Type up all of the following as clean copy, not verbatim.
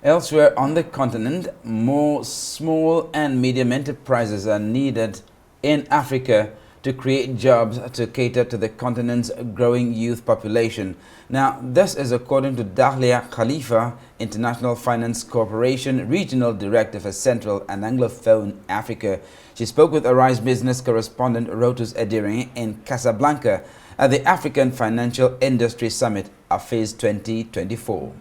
Elsewhere on the continent, more small and medium enterprises are needed in Africa to create jobs to cater to the continent's growing youth population. Now, this is according to Dahlia Khalifa, International Finance Corporation Regional Director for Central and Anglophone Africa. She spoke with ARISE business correspondent Rotus Oddiri in Casablanca at the African Financial Industry Summit, AFIS 2024.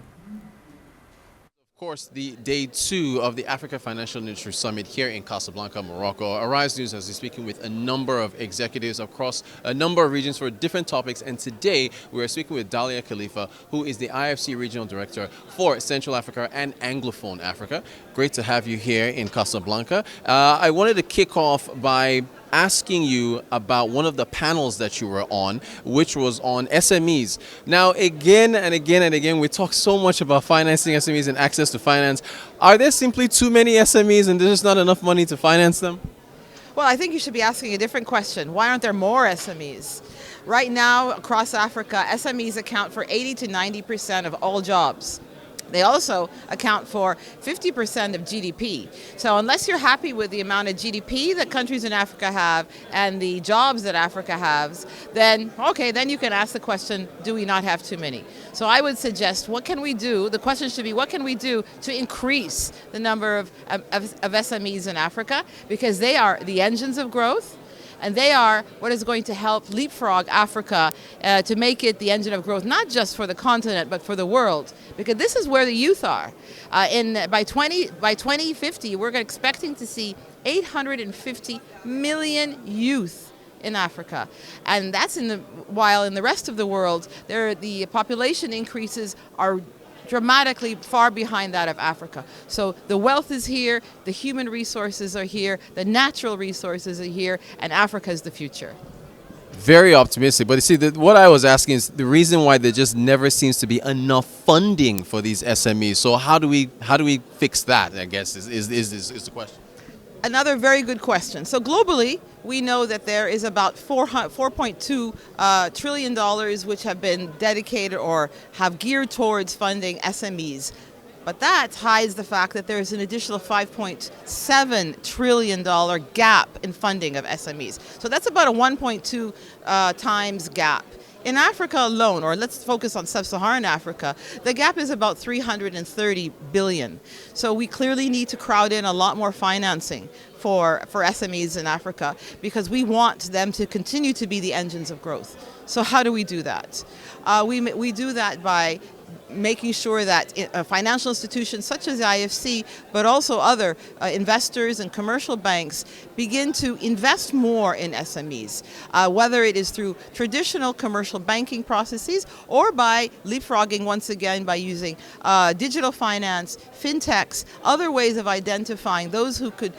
Of course, the day 2 of the Africa Financial Industry Summit here in Casablanca, Morocco. ARISE News has been speaking with a number of executives across a number of regions for different topics, and today we are speaking with Dahlia Khalifa, who is the IFC Regional Director for Central Africa and Anglophone Africa. Great to have you here in Casablanca. I wanted to kick off by asking you about one of the panels that you were on, which was on SMEs. Now, again and again and again, we talk so much about financing SMEs and access to finance. Are there simply too many SMEs and there's just not enough money to finance them? Well, I think you should be asking a different question. Why aren't there more SMEs? Right now, across Africa, SMEs account for 80 to 90% of all jobs. They also account for 50% of GDP. So unless you're happy with the amount of GDP that countries in Africa have and the jobs that Africa has, then okay, then you can ask the question, do we not have too many? So I would suggest, what can we do? The question should be, what can we do to increase the number of SMEs in Africa? Because they are the engines of growth. And they are what is going to help leapfrog Africa to make it the engine of growth, not just for the continent, but for the world. Because this is where the youth are. By 2050, we're expecting to see 850 million youth in Africa. And that's while in the rest of the world, the population increases are dramatically far behind that of Africa. So the wealth is here, the human resources are here, the natural resources are here, and Africa is the future. Very optimistic. But you see, what I was asking is the reason why there just never seems to be enough funding for these SMEs. So how do we fix that, I guess, is the question. Another very good question. So globally, we know that there is about $4.2 trillion which have been dedicated or have geared towards funding SMEs. But that hides the fact that there is an additional $5.7 trillion gap in funding of SMEs. So that's about a 1.2 times gap. In Africa alone, or let's focus on sub-Saharan Africa, the gap is about 330 billion. So we clearly need to crowd in a lot more financing for SMEs in Africa because we want them to continue to be the engines of growth. So how do we do that? We do that by making sure that financial institutions such as the IFC, but also other investors and commercial banks begin to invest more in SMEs, whether it is through traditional commercial banking processes or by leapfrogging once again by using digital finance, fintechs, other ways of identifying those who could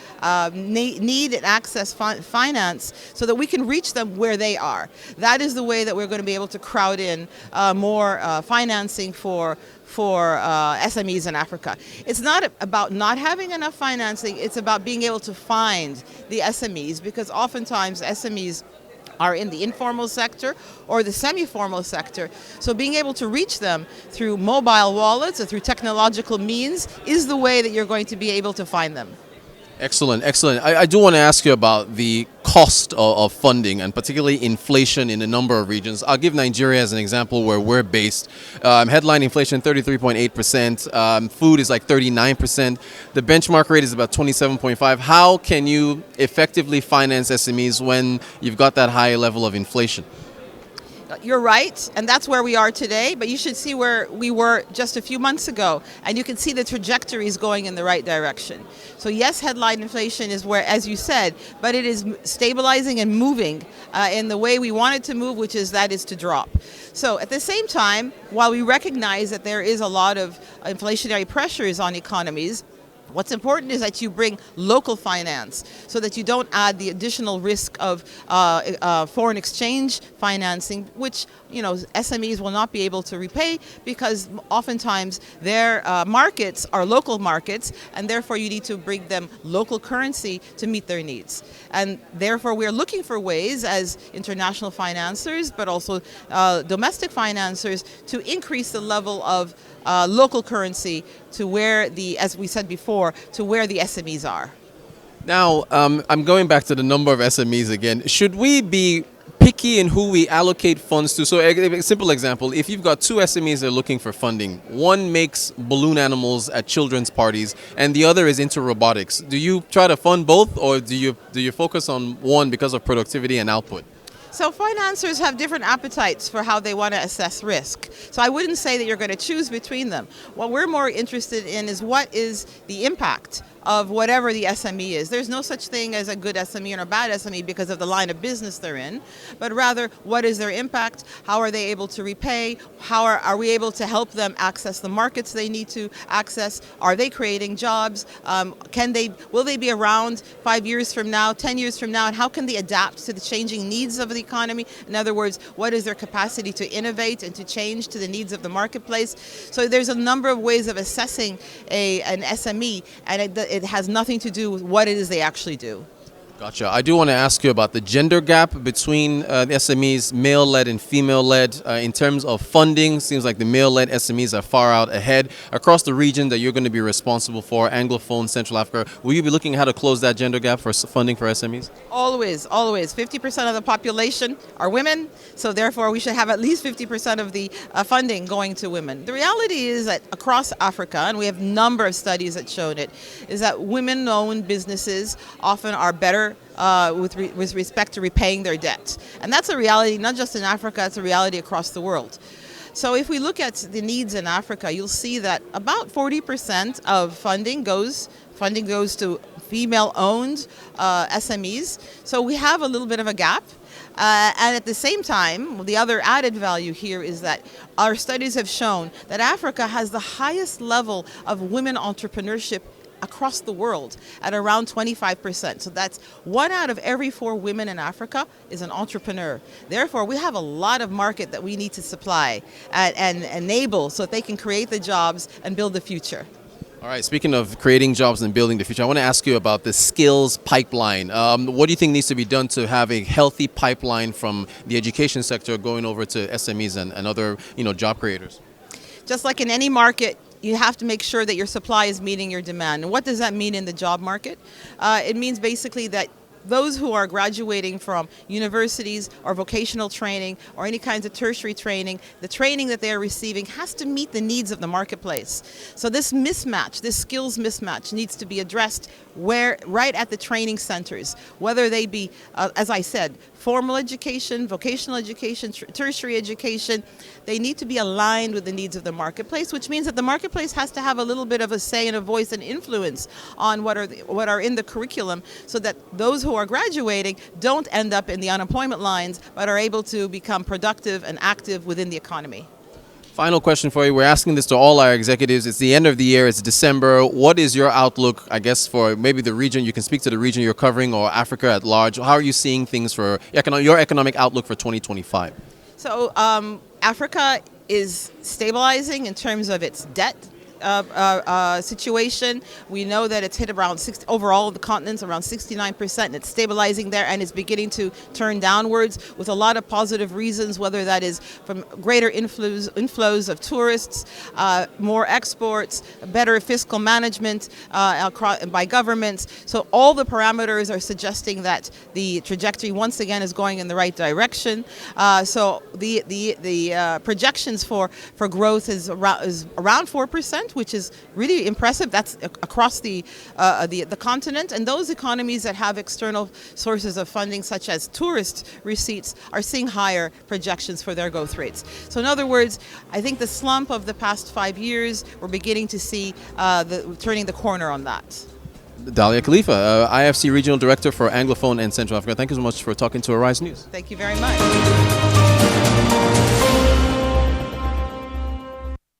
need and access finance so that we can reach them where they are. That is the way that we're going to be able to crowd in more financing for SMEs in Africa. It's not about not having enough financing, it's about being able to find the SMEs, because oftentimes SMEs are in the informal sector or the semi-formal sector. So being able to reach them through mobile wallets or through technological means is the way that you're going to be able to find them. Excellent, excellent. I do want to ask you about the cost of funding and particularly inflation in a number of regions. I'll give Nigeria as an example where we're based. Headline inflation 33.8%. Food is like 39%. The benchmark rate is about 27.5%. How can you effectively finance SMEs when you've got that high level of inflation? You're right, and that's where we are today, but you should see where we were just a few months ago, and you can see the trajectories going in the right direction. So yes, headline inflation is where, as you said, but it is stabilizing and moving in the way we want it to move, which is to drop. So at the same time, while we recognize that there is a lot of inflationary pressures on economies, what's important is that you bring local finance so that you don't add the additional risk of foreign exchange financing, which SMEs will not be able to repay because oftentimes their markets are local markets, and therefore you need to bring them local currency to meet their needs. And therefore we're looking for ways as international financiers, but also domestic financiers, to increase the level of local currency to where as we said before, to where the SMEs are. Now, I'm going back to the number of SMEs again. Should we be picky in who we allocate funds to? So a simple example, if you've got two SMEs that are looking for funding, one makes balloon animals at children's parties and the other is into robotics. Do you try to fund both, or do you focus on one because of productivity and output? So financiers have different appetites for how they want to assess risk. So I wouldn't say that you're going to choose between them. What we're more interested in is what is the impact of whatever the SME is. There's no such thing as a good SME and a bad SME because of the line of business they're in, but rather what is their impact, how are they able to repay, how are we able to help them access the markets they need to access, are they creating jobs, will they be around 5 years from now, 10 years from now, and how can they adapt to the changing needs of the economy? In other words, what is their capacity to innovate and to change to the needs of the marketplace? So there's a number of ways of assessing an SME, and it has nothing to do with what it is they actually do. Gotcha. I do want to ask you about the gender gap between the SMEs, male-led and female-led. In terms of funding, seems like the male-led SMEs are far out ahead. Across the region that you're going to be responsible for, Anglophone, Central Africa, will you be looking at how to close that gender gap for funding for SMEs? Always, always. 50% of the population are women, so therefore we should have at least 50% of the funding going to women. The reality is that across Africa, and we have a number of studies that showed it, is that women-owned businesses often are better with respect to repaying their debt. And that's a reality not just in Africa, it's a reality across the world. So if we look at the needs in Africa, you'll see that about 40% of funding goes to female-owned SMEs. So we have a little bit of a gap. And at the same time, the other added value here is that our studies have shown that Africa has the highest level of women entrepreneurship across the world at around 25%. So that's 1 out of every 4 women in Africa is an entrepreneur. Therefore, we have a lot of market that we need to supply and enable so that they can create the jobs and build the future. All right, speaking of creating jobs and building the future, I want to ask you about the skills pipeline. What do you think needs to be done to have a healthy pipeline from the education sector going over to SMEs and other job creators? Just like in any market, you have to make sure that your supply is meeting your demand. And what does that mean in the job market? It means basically that those who are graduating from universities or vocational training or any kinds of tertiary training, the training that they are receiving has to meet the needs of the marketplace. So this mismatch, this skills mismatch needs to be addressed right at the training centers, whether they be, as I said, formal education, vocational education, tertiary education. They need to be aligned with the needs of the marketplace, which means that the marketplace has to have a little bit of a say and a voice and influence on what are in the curriculum, so that those who are graduating don't end up in the unemployment lines, but are able to become productive and active within the economy. Final question for you. We're asking this to all our executives. It's the end of the year. It's December. What is your outlook, I guess, for maybe the region? You can speak to the region you're covering or Africa at large. How are you seeing things for your economic outlook for 2025? So Africa is stabilizing in terms of its debt situation. We know that it's hit around overall the continent's around 69%, and it's stabilizing there, and it's beginning to turn downwards with a lot of positive reasons, whether that is from greater inflows of tourists, more exports, better fiscal management by governments. So all the parameters are suggesting that the trajectory once again is going in the right direction. So the projections for growth is around 4%. Which is really impressive. That's across the continent, and those economies that have external sources of funding, such as tourist receipts, are seeing higher projections for their growth rates. So in other words, I think the slump of the past 5 years, we're beginning to see turning the corner on that. Dahlia Khalifa, IFC Regional Director for Anglophone and Central Africa. Thank you so much for talking to Arise News. Thank you very much.